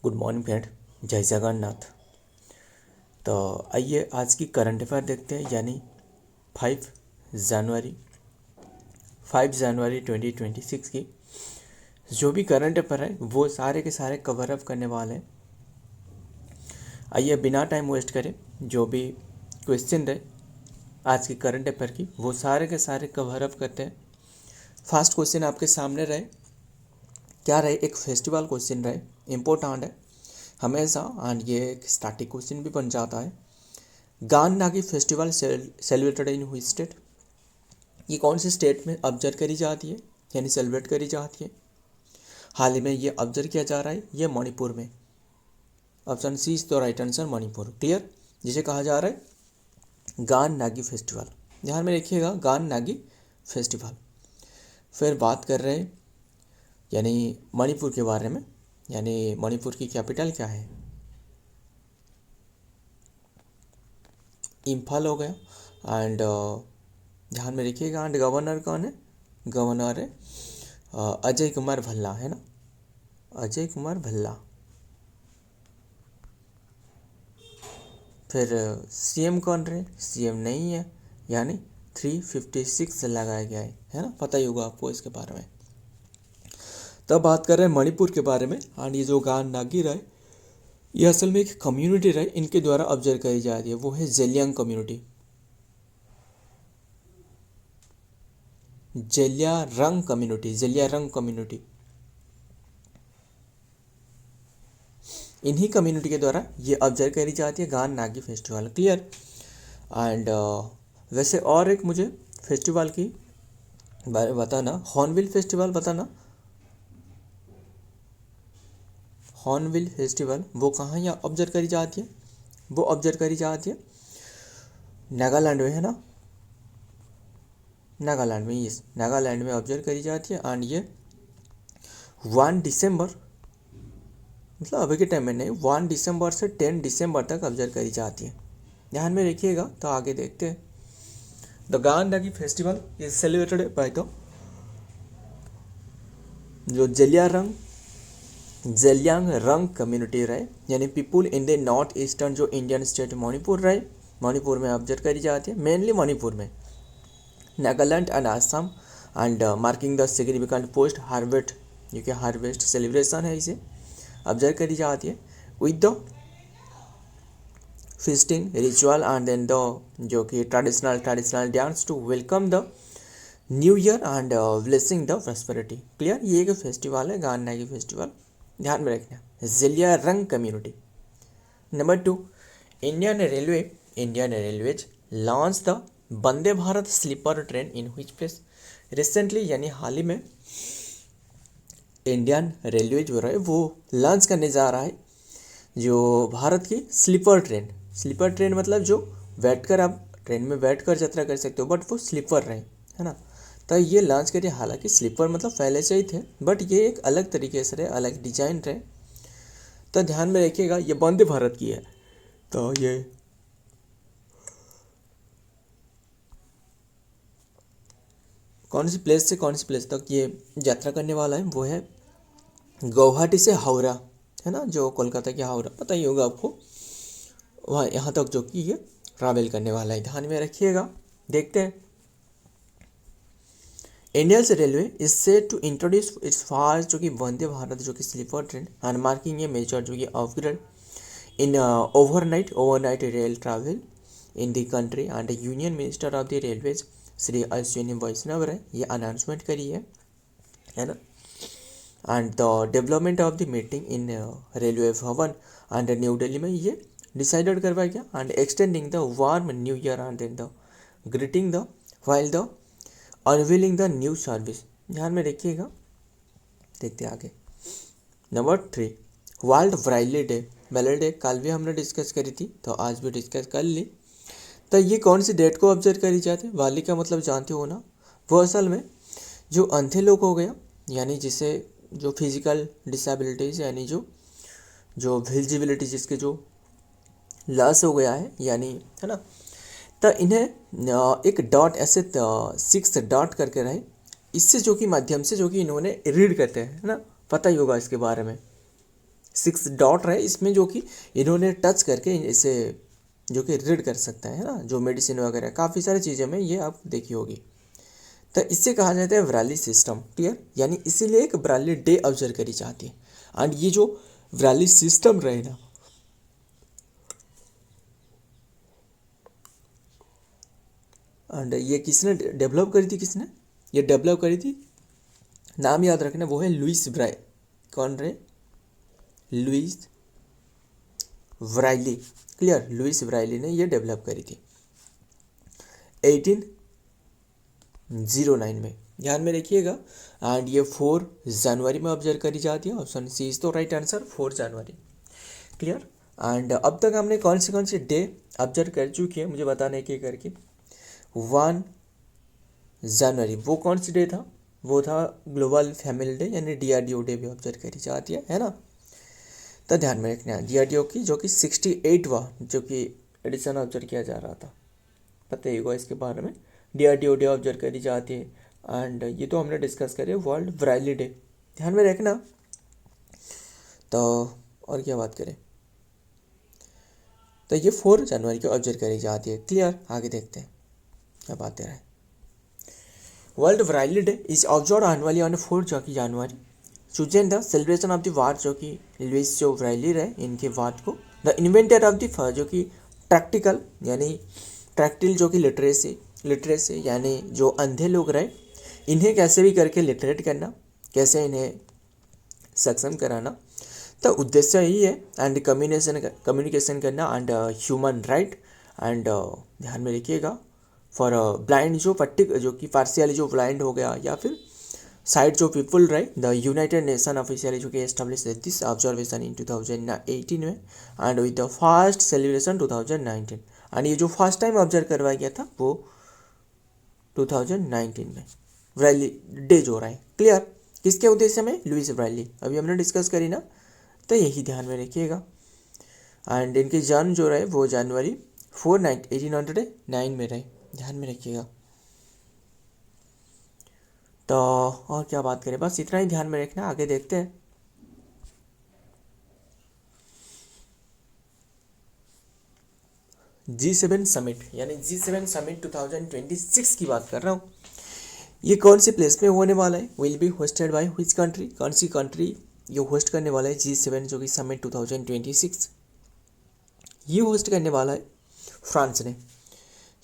Good morning friend, जय जगन्नाथ। तो आइए आज की करंट अफेयर देखते हैं, यानी 5 जनवरी 2026 की जो भी करंट अफेयर है वो सारे के सारे कवर अप करने वाले हैं। आइए बिना टाइम वेस्ट करें, जो भी क्वेश्चन रहे आज की करंट अफेयर की वो सारे के सारे कवर अप करते हैं। फर्स्ट क्वेश्चन आपके सामने रहे, क्या रहे, एक फेस्टिवल क्वेश्चन रहे, इम्पोर्टेंट है हमेशा, एंड ये एक स्टैटिक क्वेश्चन भी बन जाता है। गान नागी फेस्टिवल सेलिब्रेटेड इन हुई स्टेट, ये कौन से स्टेट में ऑब्जर्व करी जाती है, यानी सेलिब्रेट करी जाती है। हाल ही में ये ऑब्जर्व किया जा रहा है, ये मणिपुर में। Option C is the right answer, Manipur. Clear, जिसे कहा जा रहा है गान नागी फेस्टिवल। ध्यान में रखिएगा, गान नागी फेस्टिवल। फिर बात कर रहे हैं यानी मणिपुर के बारे में, यानी मणिपुर की कैपिटल क्या है, इम्फाल हो गया। एंड ध्यान में रखिएगा, एंड गवर्नर कौन है, गवर्नर है अजय कुमार भल्ला, है ना, अजय कुमार भल्ला। फिर सीएम कौन रहे, सीएम नहीं है, यानी 356 लगाया गया है ना, पता ही होगा आपको इसके बारे में। तब बात कर रहे हैं मणिपुर के बारे में, एंड ये जो गान नागी रहे ये असल में एक कम्युनिटी रहे, इनके द्वारा ऑब्जर्व करी जा रही है, वो है Zeliang community, Zeliang community, Zeliang community. इन्हीं कम्युनिटी के द्वारा ये ऑब्जर्व करी जाती है गान नागी फेस्टिवल। क्लियर। एंड वैसे और एक मुझे फेस्टिवल की बारे में बताना, हॉर्नबिल फेस्टिवल बताना। हॉर्नबिल फेस्टिवल वो कहाँ यहाँ ऑब्जर्व करी जाती है, वो ऑब्जर्व करी जाती है नागालैंड में, है ना, नागालैंड में, यस, नागालैंड में ऑब्जर्व करी जाती है। एंड ये 1 दिसंबर, मतलब अभी के टाइम में नहीं, 1 दिसंबर से 10 दिसंबर तक ऑब्जर्व करी जाती है। ध्यान में रखिएगा। तो आगे देखते हैं, द गान Nagi festival is celebrated by the जो जेलियांग रंग कम्युनिटी रहे, यानी people in the north eastern जो इंडियन स्टेट मणिपुर रहे, मणिपुर में ऑब्जर्व करी जाती है, मेनली मणिपुर में, Nagaland and Assam. And marking the significant post harvest, जो कि हार्वेस्ट सेलिब्रेशन है, इसे ऑब्जर्व करी जाती है with the feasting ritual and then the जो कि traditional dance to welcome the new year and blessing the prosperity. Clear, ये एक फेस्टिवल है गान नागी फेस्टिवल, ध्यान में रखना, Zeliang community. Number 2, Indian Railways launch the Vande Bharat sleeper train in which place. Recently यानी हाल ही में इंडियन रेलवे जो है वो लॉन्च करने जा रहा है जो भारत की स्लीपर ट्रेन मतलब जो बैठकर आप ट्रेन में बैठकर यात्रा कर सकते हो, बट वो स्लीपर रहे, है ना। तो ये लॉन्च करिए, हालांकि स्लीपर मतलब पहले से ही थे, बट ये एक अलग तरीके से रहे, अलग डिजाइन रहे। तो ध्यान में रखिएगा, ये वंदे भारत की है। तो ये कौन सी प्लेस से कौन सी प्लेस तक ये यात्रा करने वाला है, वो है गुवाहाटी से हावड़ा, है ना, जो कोलकाता की हावड़ा, पता ही होगा आपको, वहाँ यहाँ तक जो कि ये ट्रैवल करने वाला है। ध्यान में रखिएगा। देखते हैं, Indian railway is set to introduce its fast जो कि वंदे भारत जो कि sleeper train and marking a major जो कि upgrade in overnight rail travel in the country. And union minister of the railways Shri Ashwini Vaishnaw ने ये अनाउंसमेंट करी है ना। And the development of the meeting in railway Bhavan and New Delhi में ये decided करवाया गया। And extending the warm new year and then the greeting the while the unveiling the new service. ध्यान में रखिएगा। देखते आगे, number 3, world ब्राइली day, braille day कल भी हमने डिस्कस करी थी, तो आज भी डिस्कस कर ली। तो ये कौन सी डेट को ऑब्जर्व करी जाती है, वाली का मतलब जानते हो ना, वो असल में जो अंधे लोग हो गया, यानी जिसे जो फिजिकल डिसेबिलिटीज़, यानी जो विजिबिलिटी जिसके जो लॉस हो गया है, यानी, है ना, तो इन्हें एक डॉट ऐसे 6 डॉट करके रहे, इससे जो कि माध्यम से जो कि इन्होंने रीड करते हैं, है ना, पता ही होगा इसके बारे में, 6 डॉट रहे इसमें, जो कि इन्होंने टच करके इसे जो कि रीड कर सकता है ना, जो मेडिसिन वगैरह काफ़ी सारी चीज़ें में ये आप देखी होगी। तो इससे कहा जाता है ब्राइली सिस्टम। क्लियर, यानी इसीलिए एक ब्राइली डे ऑब्जर्व करी जाती है। एंड ये जो ब्राइली सिस्टम रहे ना, एंड ये किसने डेवलप करी थी, किसने ये डेवलप करी थी, नाम याद रखना, वो है लुइस ब्राइ, कौन रहे, लुइस ब्राइली। क्लियर, लुइस ब्राइली ने ये डेवलप करी थी 1809 में, ध्यान में रखिएगा। एंड ये 4 जनवरी में ऑब्जर्व करी जाती है। ऑप्शन सी इज तो right answer, 4 January. Clear. And अब तक हमने कौन से डे ऑब्जर्व कर चुकी है, मुझे बताने के करके। 1 जनवरी वो कौन सी डे था, वो था ग्लोबल फैमिली डे, यानी DRDO डे भी ऑब्जर्व करी जाती है ना। तो ध्यान में रखना है DRDO की, जो कि 68वां जो कि एडिशन ऑब्जर्व किया जा रहा था, पता ही होगा इसके बारे में। DRDO डे ऑब्जर्व करी जाती है। एंड ये तो हमने डिस्कस करे वर्ल्ड ब्राइली डे, ध्यान में रखना। तो और क्या बात करें, तो ये 4 जनवरी को ऑब्जर्व करी जाती है। क्लियर, आगे देखते हैं क्या बातें रहे। World ब्राइली day is observe annually on 4 January, chosen the celebration of the ward, जो कि लुइस जो ब्राइली रहे इनके वार्ड को। द इन्वेंटर ऑफ द जो कि प्रैक्टिकल, यानी प्रैक्टिल जो कि लिटरेसी यानी जो अंधे लोग रहे, इन्हें कैसे भी करके लिटरेट करना, कैसे इन्हें सक्षम कराना। तो उद्देश्य यही है। एंड कम्युनिकेशन करना एंड ह्यूमन राइट। एंड ध्यान में रखिएगा फॉर ब्लाइंड जो कि पार्शियली जो ब्लाइंड हो गया, या फिर साइड जो पीपल रहे, द यूनाइटेड नेशन ऑफिशियली जो कि एस्टेब्लिश दिस ऑब्जर्वेशन इन 2018 में, and with the first celebration 2019। And ये जो फर्स्ट टाइम ऑब्जर्व करवाया गया था वो 2019 में ब्राइली डे जो रहा है। क्लियर, किसके उद्देश्य में, लुइस ब्राइली, अभी हमने डिस्कस करी ना, तो यही ध्यान में रखिएगा। एंड इनके जन्म जो रहे वो जनवरी 4 1809 में रहे, ध्यान में रखिएगा। तो और क्या बात करें, बस इतना ही ध्यान में रखना, आगे देखते हैं। G7 समिट, यानी G7 समिट 2026 की बात कर रहा हूँ। ये कौन सी प्लेस में होने वाला है, will be hosted by which country, कौन सी कंट्री ये होस्ट करने वाला है G7 जो कि समिट 2026, ये होस्ट करने वाला है फ्रांस ने,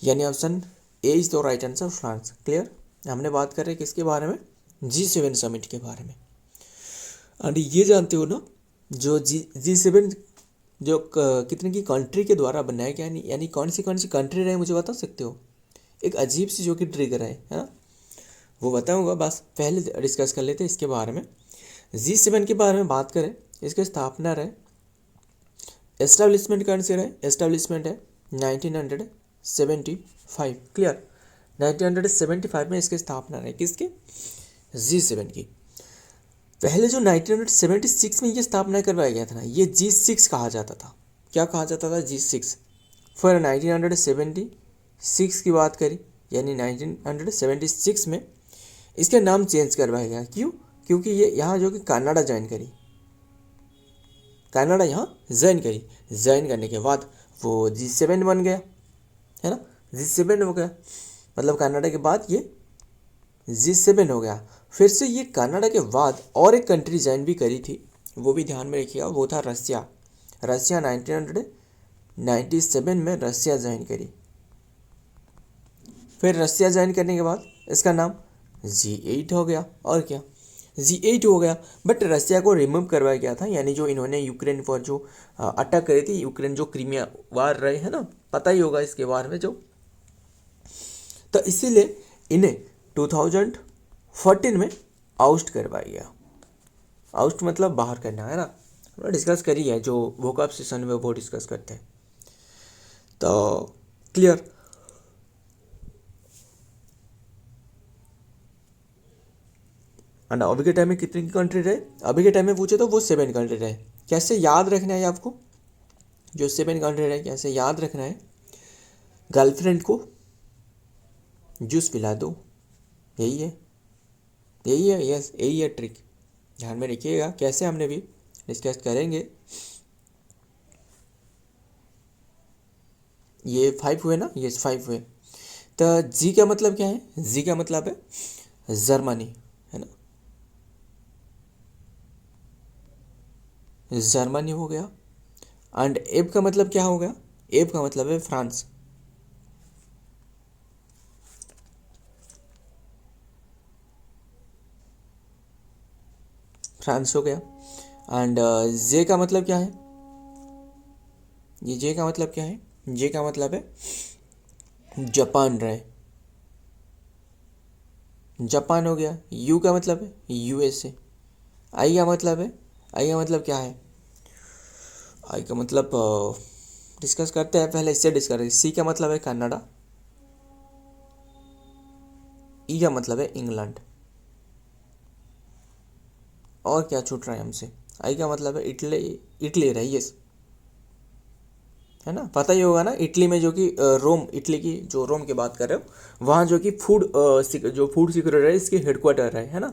यानी option A is the right answer, France. Clear, हमने बात कर रहे हैं किसके बारे में, G7 समिट के बारे में। एंड ये जानते हो ना, जो G7 जो कितने की कंट्री के द्वारा बनाया गया, यानी कौन सी कंट्री रहे, मुझे बता सकते हो। एक अजीब सी जो कि ट्रिगर है ना, वो बताऊंगा, बस पहले डिस्कस कर लेते हैं इसके बारे में। G7 के बारे में बात करें, इसके स्थापना रहे, एस्टेब्लिशमेंट कौन से रहे, एस्टेब्लिशमेंट है 1975। क्लियर, 1975 में इसकी स्थापना रहे, किसके, G7 की। पहले जो 1976 में ये स्थापना करवाया गया था ना, ये G6 कहा जाता था। क्या कहा जाता था, G6। फिर 1976 की बात करी, यानी 1976 में इसका नाम चेंज करवाया गया। क्यों, क्योंकि ये यहाँ जो कि कनाडा ज्वाइन करी, कनाडा यहाँ ज्वाइन करने के बाद वो G7 बन गया, है ना, G7 हो गया, मतलब कनाडा के बाद ये G7 हो गया। फिर से ये कनाडा के बाद और एक कंट्री ज्वाइन भी करी थी, वो भी ध्यान में रखिएगा, वो था रसिया। 1997 में रसिया ज्वाइन करी। फिर रसिया ज्वाइन करने के बाद इसका नाम G8 हो गया, और क्या, G8 हो गया। बट रसिया को रिमूव करवाया गया था, यानी जो इन्होंने यूक्रेन पर जो अटैक करी थी, यूक्रेन जो क्रीमिया वार रहे हैं ना, पता ही होगा इसके बारे में जो, तो इसीलिए इन्हें 2014 में आउस्ट करवाया गया। आउस्ट मतलब बाहर करना, है ना, हमने डिस्कस करी है, जो वोकअप सेशन में वो डिस्कस करते हैं। तो क्लियर, एंड अभी के टाइम में कितनी कंट्री रहे, अभी के टाइम में पूछे तो वो 7 कंट्री रहे। कैसे याद रखना है आपको, जो 7 कंट्री रहे कैसे याद रखना है, गर्लफ्रेंड को जूस पिला दो, यही है, यस, यही है ट्रिक, ध्यान में रखिएगा। कैसे हमने भी डिस्कस करेंगे। ये 5 हुए ना, ये 5 हुए। तो जी का मतलब क्या है? जी का मतलब है जर्मनी, है ना, जर्मनी हो गया। एंड एफ का मतलब क्या हो गया? एफ का मतलब है फ्रांस। फ्रांस हो गया। एंड जे का मतलब क्या है? ये जे का मतलब क्या है? जे का मतलब है जापान रहे, जापान हो गया। यू का मतलब है यूएसए। आई का मतलब है, आई का मतलब क्या है? आई का मतलब डिस्कस करते हैं, पहले इससे डिस्कस करें। सी का मतलब है कनाडा। ई का मतलब है इंग्लैंड। और क्या छूट रहा है हमसे? आई का मतलब है इटली, इटली रही, यस, है ना, पता ही होगा ना। इटली में जो कि रोम, इटली की जो रोम की बात कर रहे हो, वहाँ जो कि जो फूड सिक्योरिटी है इसकी हेडक्वार्टर है ना।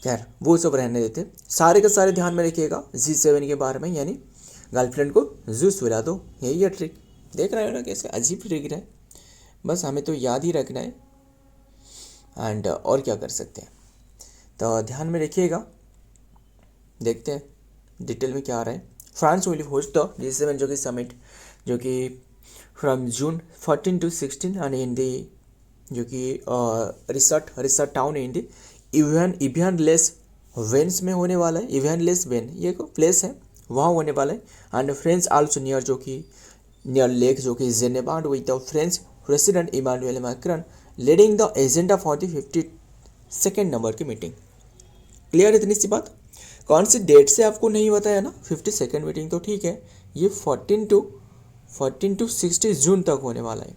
खैर वो सब रहने देते, सारे के सारे ध्यान में रखिएगा G7 के बारे में, यानी गर्लफ्रेंड को जूस पिला दो, यही है ट्रिक। देख रहे हो ना कैसे अजीब ट्रिक है, बस हमें तो याद ही रखना है। एंड और क्या कर सकते हैं, तो ध्यान में रखिएगा। देखते हैं डिटेल में क्या आ रहा है। France will host the G7 जो कि समिट, जो कि from June 14 to 16 and in the जो कि resort town in the Evian les Bains में होने वाला है। इवियन लेस वेन ये को प्लेस है, वहाँ होने वाला है। एंड फ्रेंच आल्सो नियर, जो कि नियर लेक, जो कि Geneva, with the French president Emmanuel Macron leading the agenda for the 52nd number की मीटिंग। क्लियर है इतनी सी बात? कौन सी डेट से आपको नहीं बताया ना, 52nd मीटिंग तो ठीक है, ये 14 to 60 जून तक होने वाला है।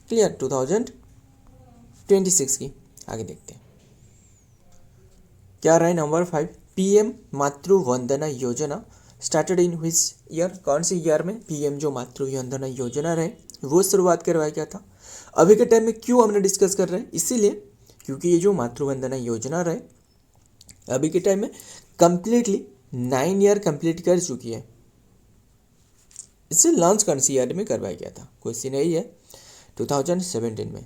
क्लियर, 2026 की। आगे देखते हैं क्या रहा है। नंबर 5, पीएम मातृ Vandana Yojana started in which year? कौन सी ईयर में पीएम जो मातृ वंदना योजना रहे वो शुरुआत करवाया गया था? अभी के टाइम में क्यों हमने डिस्कस कर रहे हैं? इसीलिए क्योंकि ये जो मातृ वंदना योजना रहे अभी के टाइम में कंप्लीटली 9 ईयर कंप्लीट कर चुकी है। इसे लॉन्च कौन सी ईयर में करवाया गया था? क्वेश्चन यही है, 2017 में।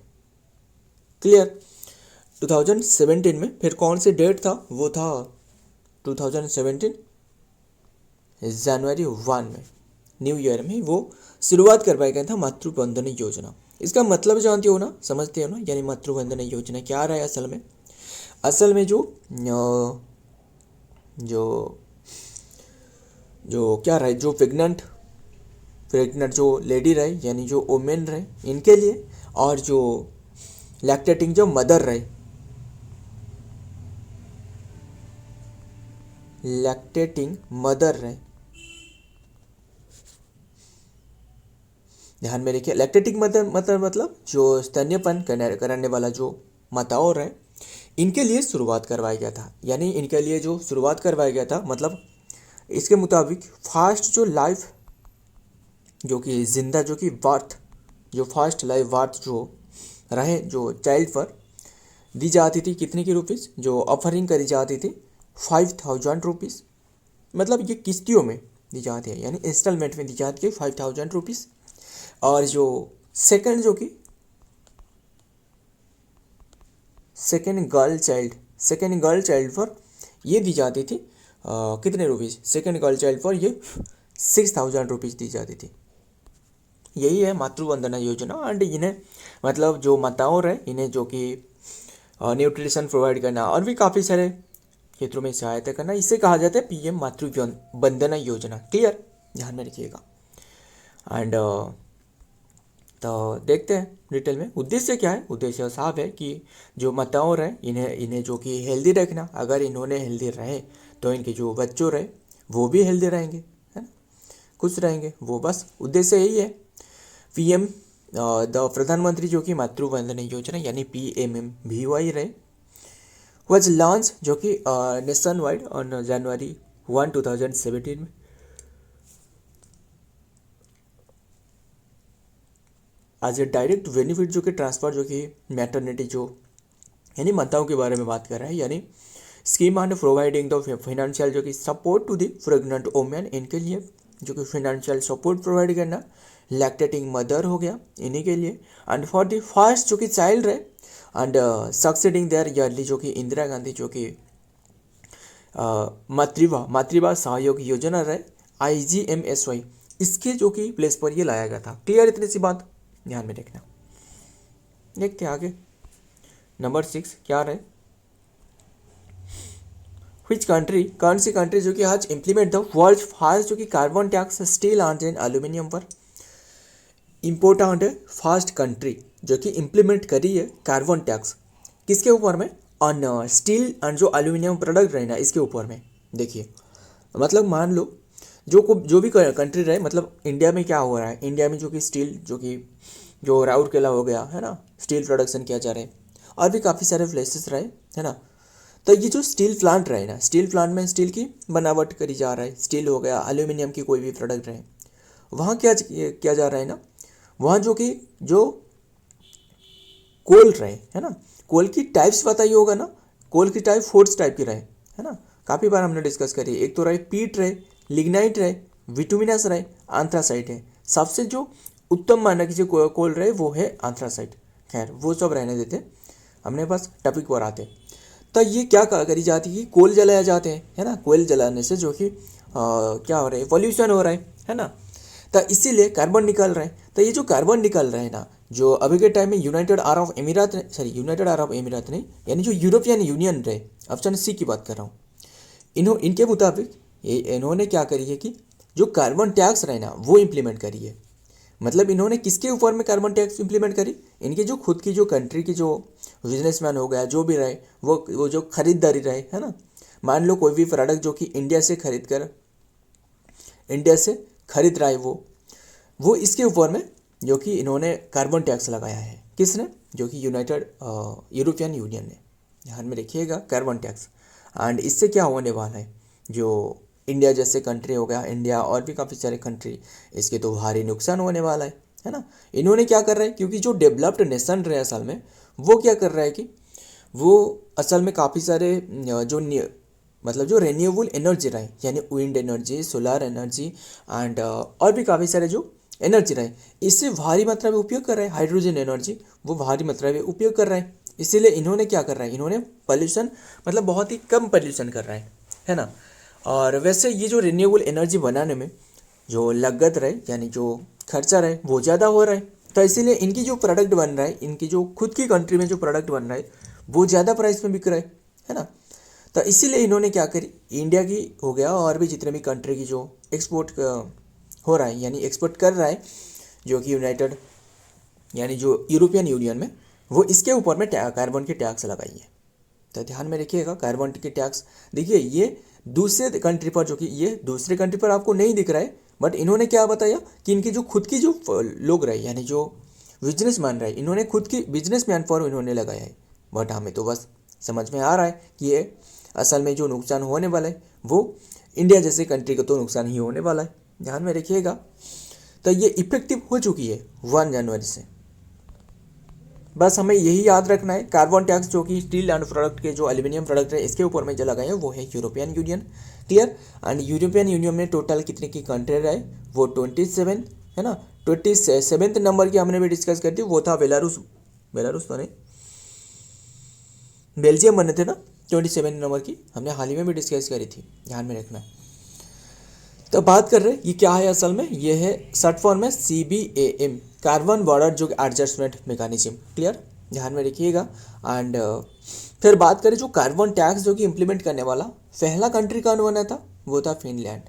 क्लियर, 2017 में। फिर कौन सी डेट था? वो था 2017 जनवरी 1 में, न्यू ईयर में वो शुरुआत करवाया गया था मातृ वंदना योजना। इसका मतलब जानते हो ना, समझते हो ना, यानी मातृ वंदना योजना क्या रहा है असल में? असल में जो जो क्या रहे, जो प्रेग्नेंट जो लेडी रहे, यानी जो वोमेन रहे, इनके लिए, और जो लैक्टेटिंग जो मदर रहे, लैक्टेटिंग मदर रहे, ध्यान में रखिए। लैक्टेटिंग मदर मतलब जो स्तन्यपान कराने वाला जो माताओं रहे, इनके लिए शुरुआत करवाया गया था। यानी इनके लिए जो शुरुआत करवाया गया था, मतलब इसके मुताबिक फास्ट जो लाइफ, जो कि जिंदा, जो कि बर्थ, जो फर्स्ट लाइव बर्थ जो रहे, जो चाइल्ड पर दी जाती थी कितने की रुपीज़, जो ऑफरिंग करी जाती थी 5000 रुपीज़। मतलब ये किस्तियों में दी जाती है, यानी इंस्टॉलमेंट में दी जाती है 5000 रुपीज़। और जो सेकंड, जो कि सेकंड गर्ल चाइल्ड पर ये दी जाती थी कितने रुपीज़? सेकंड गर्ल चाइल्ड पर ये 6000 रुपीज़ दी जाती थी। यही है मातृ वंदना योजना। एंड इन्हें, मतलब जो माताओं रहे, इन्हें जो कि न्यूट्रिशन प्रोवाइड करना और भी काफ़ी सारे क्षेत्रों में सहायता करना, इसे कहा जाता है पीएम मातृ वंदना योजना। क्लियर, ध्यान में रखिएगा। एंड तो देखते हैं डिटेल में उद्देश्य क्या है। उद्देश्य साफ है कि जो माताओं रहे, इन्हें जो कि हेल्दी रखना। अगर इन्होंने हेल्दी रहे तो इनके जो बच्चों रहे वो भी हेल्दी रहेंगे, है ना, खुश रहेंगे। वो बस उद्देश्य यही है। पीएम द प्रधानमंत्री जो कि मातृ वंदना योजना यानी PMMVY रहे, वॉज लॉन्च जो कि नेशन वाइड ऑन जनवरी 1 2017 में। आज ए डायरेक्ट बेनिफिट जो कि ट्रांसफर, जो कि मैटरनिटी जो यानी माताओं के बारे में बात कर रहे हैं, यानी scheme and providing the financial जो कि support to the pregnant women, इनके लिए जो कि फाइनेंशियल सपोर्ट प्रोवाइड करना, लैक्टेटिंग मदर हो गया इन्हीं के लिए, एंड फॉर द फर्स्ट जो कि चाइल्ड रहे एंड सक्सीडिंग देयर ईयरली जो कि इंदिरा गांधी जो कि मातृवा सहयोग योजना रहे IGMSY, इसके जो कि प्लेस पर ये लाया गया था। क्लियर इतनी सी बात ध्यान में रखना। देखते आगे नंबर 6 क्या रहे, विच कंट्री, कौन सी कंट्री जो कि आज इम्प्लीमेंट द वर्ल्ड फर्स्ट जो कि carbon tax steel and aluminium पर। इम्पोर्टेंट है फर्स्ट कंट्री जो कि इम्प्लीमेंट करी है कार्बन टैक्स, किसके ऊपर में, ऑन स्टील एंड जो एल्यूमिनियम प्रोडक्ट रहे ना इसके ऊपर में। देखिए मतलब मान लो जो भी कंट्री रहे, मतलब इंडिया में क्या हो रहा है, इंडिया में जो कि स्टील जो राउरकेला हो गया है ना, स्टील प्रोडक्शन किया जा रहा है, और भी काफ़ी सारे प्लेसेस रहे है ना। तो ये जो स्टील प्लांट रहे ना, स्टील प्लांट में स्टील की बनावट करी जा रहा है, स्टील हो गया, एल्यूमिनियम की कोई भी प्रोडक्ट रहे, वहाँ क्या किया जा रहा है ना, वहाँ जो कोल रहे है ना, कोल की टाइप्स बताइए होगा ना, कोल की टाइप 4 टाइप की रहे है ना, काफ़ी बार हमने डिस्कस करी। एक तो रहे पीट रहे, लिग्नाइट रहे, विटुमिनस रहे, एंथ्रासाइट है। सबसे जो उत्तम माना कि जो कोल रहे वो है एंथ्रासाइट। खैर वो सब रहने देते, हमने बस टॉपिक पर आते। तो ये क्या करी जाती है, कोल जलाया जाते हैं है ना, कोयल जलाने से जो कि क्या हो रहा है, पॉल्यूशन हो रहा है ना, तो इसीलिए कार्बन निकल रहे हैं। तो ये जो कार्बन निकल रहे हैं ना, जो अभी के टाइम में यूनाइटेड अरब अमीरात नहीं, यानी जो यूरोपियन यूनियन रहे, ऑप्शन सी की बात कर रहा हूँ, इनके मुताबिक इन्होंने क्या करी है कि जो कार्बन टैक्स रहे ना वो इम्प्लीमेंट करी है। मतलब इन्होंने किसके ऊपर में कार्बन टैक्स इम्प्लीमेंट करी, इनकी जो खुद की जो कंट्री की जो बिजनेसमैन हो गया, जो भी रहे, वो जो खरीदारी रहे है ना, मान लो कोई भी प्रोडक्ट जो कि इंडिया से खरीद रहा है, वो इसके ऊपर में जो कि इन्होंने कार्बन टैक्स लगाया है। किसने, जो कि यूरोपियन यूनियन ने। ध्यान में रखिएगा कार्बन टैक्स। एंड इससे क्या होने वाला है, जो इंडिया जैसे कंट्री हो गया, इंडिया और भी काफ़ी सारे कंट्री, इसके तो भारी नुकसान होने वाला है ना। इन्होंने क्या कर रहे हैं, क्योंकि जो डेवलप्ड नेशन रहे असल में, वो क्या कर रहा है कि वो असल में काफ़ी सारे जो रेन्यूएबल एनर्जी रहे, यानी wind energy, solar energy and और भी काफ़ी सारे जो एनर्जी रहे, इससे भारी मात्रा में उपयोग कर रहे हैं। हाइड्रोजन एनर्जी वो भारी मात्रा में उपयोग कर रहे हैं। इसीलिए इन्होंने क्या कर रहा है, इन्होंने पॉल्यूशन मतलब बहुत ही कम पॉल्यूशन कर रहा है ना। और वैसे ये जो रिन्यूएबल एनर्जी बनाने में जो लागत रहे, यानी जो खर्चा रहे, वो ज़्यादा हो रहा है। तो इसीलिए इनकी जो प्रोडक्ट बन रहा है, इनकी जो खुद की कंट्री में जो प्रोडक्ट बन रहा है, वो ज़्यादा प्राइस में बिक रहा है ना। तो इसीलिए इन्होंने क्या करी, इंडिया की हो गया और भी जितने भी कंट्री की जो एक्सपोर्ट हो रहा है, यानी एक्सपोर्ट कर रहा है, जो कि यानी जो यूरोपियन यूनियन में, वो इसके ऊपर में कार्बन की टैक्स लगाई है। तो ध्यान में रखिएगा कार्बन की टैक्स। देखिए ये दूसरे कंट्री पर, जो कि ये दूसरे कंट्री पर आपको नहीं दिख रहा है, बट इन्होंने क्या बताया कि इनकी जो खुद की जो लोग रहे, यानी जो बिजनेस मैन रहे, इन्होंने खुद की बिजनेस मैन पर इन्होंने लगाया है। बट हमें तो बस समझ में आ रहा है कि ये असल में जो नुकसान होने वाला है वो इंडिया जैसे कंट्री को तो नुकसान ही होने वाला है। ध्यान में रखिएगा। तो ये इफेक्टिव हो चुकी है 1 जनवरी से। बस हमें यही याद रखना है, कार्बन टैक्स जो कि स्टील एंड प्रोडक्ट के जो एल्यूमिनियम प्रोडक्ट है इसके ऊपर में जो लगाए हैं वो है European union. Clear. And European union में टोटल कितने की कंट्री रहे, वो 27 है ना। 27 नंबर की हमने भी डिस्कस कर दी, वो था बेलारूस तो नहीं, बेल्जियम बने थे ना 27 नंबर की, हमने हाल ही में भी डिस्कस करी थी, ध्यान में रखना। तो बात कर रहे हैं ये क्या है असल में, ये है शॉर्ट फॉर्म में CBAM, कार्बन बॉर्डर जो एडजस्टमेंट मैकेनिज्म। क्लियर, ध्यान में रखिएगा। एंड फिर बात करें जो कार्बन टैक्स जो कि इम्प्लीमेंट करने वाला पहला कंट्री कौन बना था, वो था फिनलैंड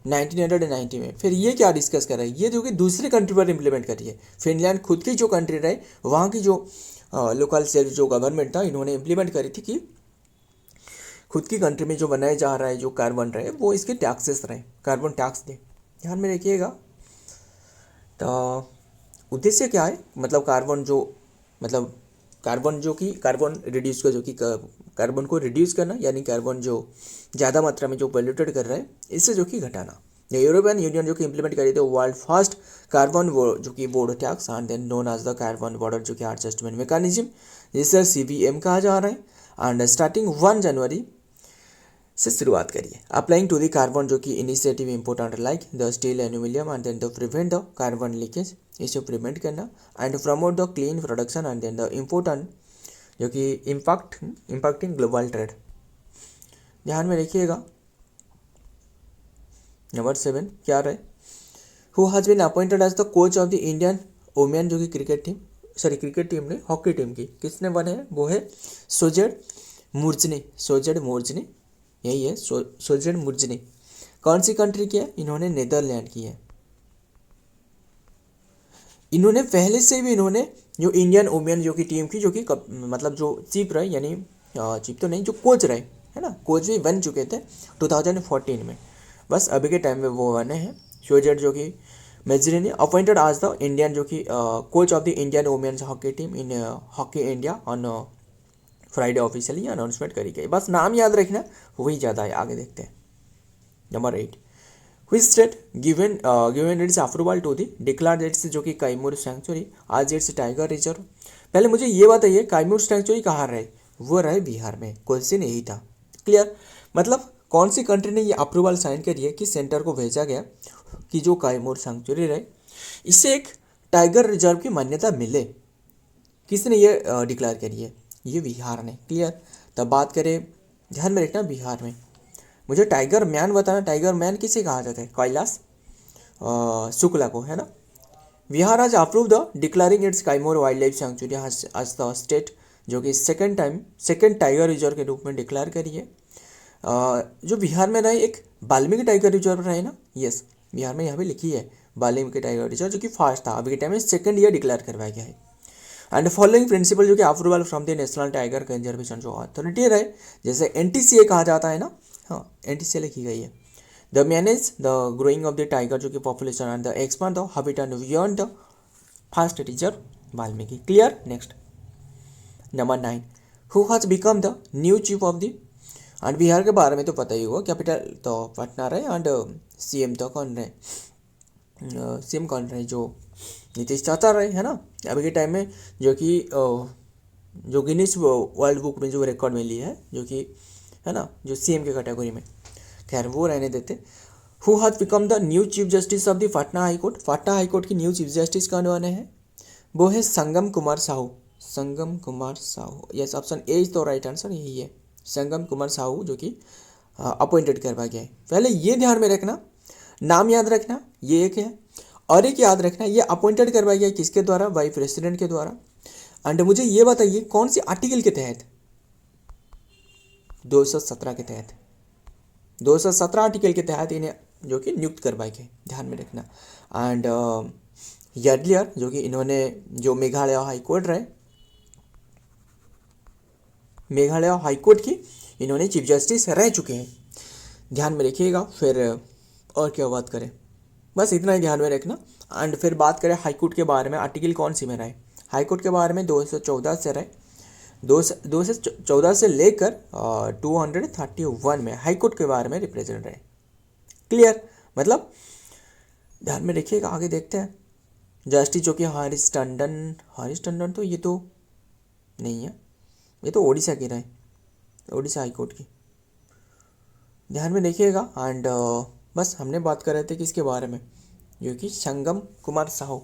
1990 में। फिर ये क्या डिस्कस कर रहा है, ये जो कि दूसरी कंट्री पर इम्प्लीमेंट करी है। फिनलैंड खुद की जो कंट्री रहे, वहाँ की जो लोकल सेल्फ जो गवर्नमेंट था, इन्होंने इम्प्लीमेंट करी थी कि खुद की कंट्री में जो बनाया जा रहा है जो कार्बन रहे, वो इसके टैक्सेस रहे, कार्बन टैक्स दे। ध्यान में रखिएगा। तो उद्देश्य क्या है, मतलब कार्बन जो कि कार्बन रिड्यूस का, जो कि कार्बन को रिड्यूस करना, यानी कार्बन जो ज़्यादा मात्रा में जो पोल्यूटेड कर रहा है, इससे जो कि घटाना। यूरोपियन यूनियन जो कि इम्प्लीमेंट करी थी वर्ल्ड फर्स्ट कार्बन जो कि board tax and then known as the carbon border जो कि एडजस्टमेंट मैकेनिज्म, जिसे CBM कहा जा रहा है। एंड स्टार्टिंग 1 जनवरी से शुरुआत करिए। अप्लाइंग टू द कार्बन जो कि initiative important like the steel aluminium and then the prevent the carbon leakage, इसे प्रिवेंट करना and promote the clean production and then the important जो कि इम्पैक्टिंग ग्लोबल ट्रेड। ध्यान में रखिएगा। नंबर 7 क्या रहे, who has been appointed as the coach of the Indian women जो कि क्रिकेट टीम ने हॉकी टीम की किसने बने हैं, वो है सोजेड मुर्जनी, यही है सोजेड मुर्जनी। कौन सी कंट्री की है, इन्होंने नेदरलैंड की है। इन्होंने पहले से भी इन्होंने जो इंडियन वुमेन जो की टीम की जो कि मतलब जो चीफ रहे, यानी चीफ तो नहीं, जो कोच रहे है ना, कोच भी बन चुके थे 2014 में। बस अभी के टाइम में वो बने हैं सोजेड जो कि मेजरिनी अपॉइंटेड आज द इंडियन जो कि coach of the Indian women's hockey team in Hockey India on Friday officially announcement करी गई। बस नाम याद रखना, वही ज़्यादा है। आगे देखते हैं। Number 8 which state given its approval to the declared its जो कि कैमूर सेंचुरी आज इट्स टाइगर रिजर्व। पहले मुझे ये बताइए कैमूर सेंचुरी कहाँ रहे, वो रहे बिहार में। क्वेश्चन यही था। क्लियर, मतलब कौन सी कंट्री ने ये अप्रूवल साइन करी है कि सेंटर को भेजा गया कि जो कैमूर सेंचुरी रहे इससे एक टाइगर रिजर्व की मान्यता मिले, किसने ये डिक्लेयर करी है, ये बिहार ने। क्लियर, तब बात करें, ध्यान में रखना बिहार में। मुझे टाइगर मैन बताना, टाइगर मैन किसे कहा जाता है, कैलाश शुक्ला को, है ना। बिहार आज approve the declaring it's Kaimur wild life sanctuary आज द स्टेट जो कि सेकेंड टाइगर रिजर्व के रूप में डिक्लेयर करी है। जो बिहार में रहे एक वाल्मीकि टाइगर रिजर्व रहे ना, यस, बिहार में यहाँ पे लिखी है वाल्मीकि टाइगर रिजर्व जो कि फर्स्ट था, अभी के टाइम में सेकेंड ईयर डिक्लेयर करवाया गया है। एंड फॉलोइंग प्रिंसिपल जो कि approval from the national tiger conservation जो अथॉरिटी रहे, जैसे NTCA कहा जाता है ना, हाँ NTCA लिखी गई है। The manage the growing of the tiger जो कि population and the expand the habitat beyond the fast reserve Valmiki. Clear, next number 9 who has become the new chief of the, and Bihar के बारे में तो पता ही होगा, कैपिटल तो पटना रहे एंड CM तो कौन रहे, CM कौन रहे, जो नीतीश चाचा रहे, है ना। अभी के टाइम में जो कि जो गिनीज वर्ल्ड बुक में जो रिकॉर्ड मिली है जो कि है ना, जो CM के कैटेगरी में, खैर वो रहने देते। Who has become the new chief justice of the Patna high court, Patna high court की न्यू चीफ जस्टिस कौन बने हैं, वो है Sangam Kumar Sahoo. Yes, option A is तो राइट आंसर, यही है संगम कुमार साहू जो कि अपॉइंटेड करवाया गया है। पहले ये ध्यान में रखना, नाम याद रखना, ये एक है, और एक याद रखना ये अपॉइंटेड करवाया गया किसके द्वारा, वाइस प्रेसिडेंट के द्वारा। एंड मुझे ये बताइए कौन सी आर्टिकल के तहत, 217 के तहत, 217 आर्टिकल के तहत इन्हें जो कि नियुक्त करवाए गए, ध्यान में रखना। एंड अर्लियर जो कि इन्होंने जो मेघालय हाई कोर्ट रहे, मेघालय हाई कोर्ट की इन्होंने चीफ जस्टिस रह चुके हैं, ध्यान में रखिएगा। फिर और क्या बात करें, बस इतना ही ध्यान में रखना। एंड फिर बात करें हाई कोर्ट के बारे में, आर्टिकल कौन सी में रहे, हाई कोर्ट के बारे में 214 से रहे, 214 से लेकर 231 में हाई कोर्ट के बारे में रिप्रेजेंट रहे। क्लियर, मतलब ध्यान में रखिएगा। आगे देखते हैं। जस्टिस जो कि हरीश टंडन तो ये तो नहीं है, ये तो ओडिशा की रहे, ओडिशा हाई कोर्ट की, ध्यान में देखिएगा। एंड बस हमने बात कर रहे थे किसके बारे में, जो कि संगम कुमार साहू।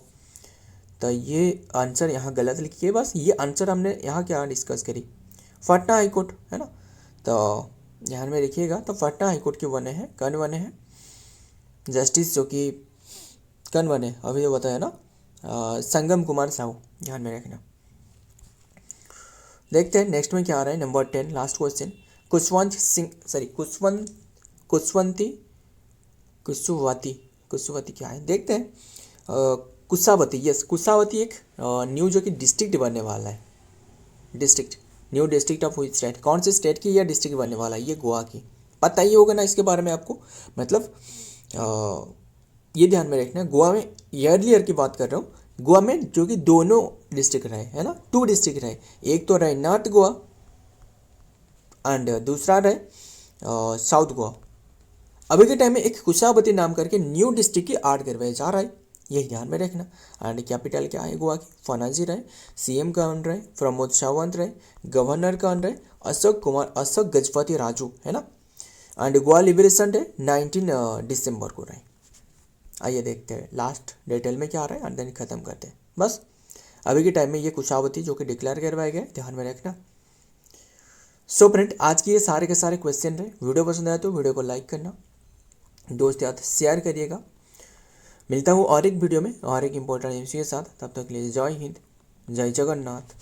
तो ये आंसर यहाँ गलत लिखिए, बस ये आंसर हमने यहाँ क्या डिस्कस करी, पटना हाई कोर्ट, है ना। तो ध्यान में रखिएगा। तो पटना हाई कोर्ट के बने हैं, कौन बने हैं जस्टिस, जो कि कौन बने अभी तो बताया ना, संगम कुमार साहू, ध्यान में रखना। देखते हैं नेक्स्ट में क्या आ रहा है। नंबर 10 लास्ट क्वेश्चन, कुशवाती क्या है, देखते हैं। कुशावती, यस, कुशावती एक न्यू जो कि डिस्ट्रिक्ट बनने वाला है, new district of which state, कौन से स्टेट की यह डिस्ट्रिक्ट बनने वाला है, ये गोवा की। पता ही होगा ना इसके बारे में आपको, मतलब ये ध्यान में रखना। गोवा में ईयरली ईयर की बात कर रहा हूँ, गोवा में जो कि दोनों डिस्ट्रिक्ट रहे, है ना, 2 डिस्ट्रिक्ट रहे, एक तो रहे नॉर्थ गोवा एंड दूसरा रहे साउथ गोवा। अभी के टाइम में एक कुशावती नाम करके न्यू डिस्ट्रिक्ट की ऐड करवाया जा रहा है, ये ध्यान में रखना। एंड कैपिटल क्या है गोवा की, पनाजी रहे। सीएम कौन रहे, प्रमोद सावंत रहे। गवर्नर कौन रहे, अशोक गजपति राजू, है ना। एंड गोवा लिबरेशन डे 19 दिसंबर को रहे। आइए देखते हैं लास्ट डिटेल में क्या आ रहा है एंड देन खत्म करते हैं बस। अभी के टाइम में ये कुशावती जो कि डिक्लेयर करवाए गए, ध्यान में रखना। सो फ्रेंड, आज के ये सारे के सारे क्वेश्चन रहे। वीडियो पसंद आया तो वीडियो को लाइक करना, दोस्त याद शेयर करिएगा। मिलता हूँ और एक वीडियो में और एक इम्पोर्टेंट इश्यू के साथ। तब तक के लिए जय हिंद, जय जगन्नाथ।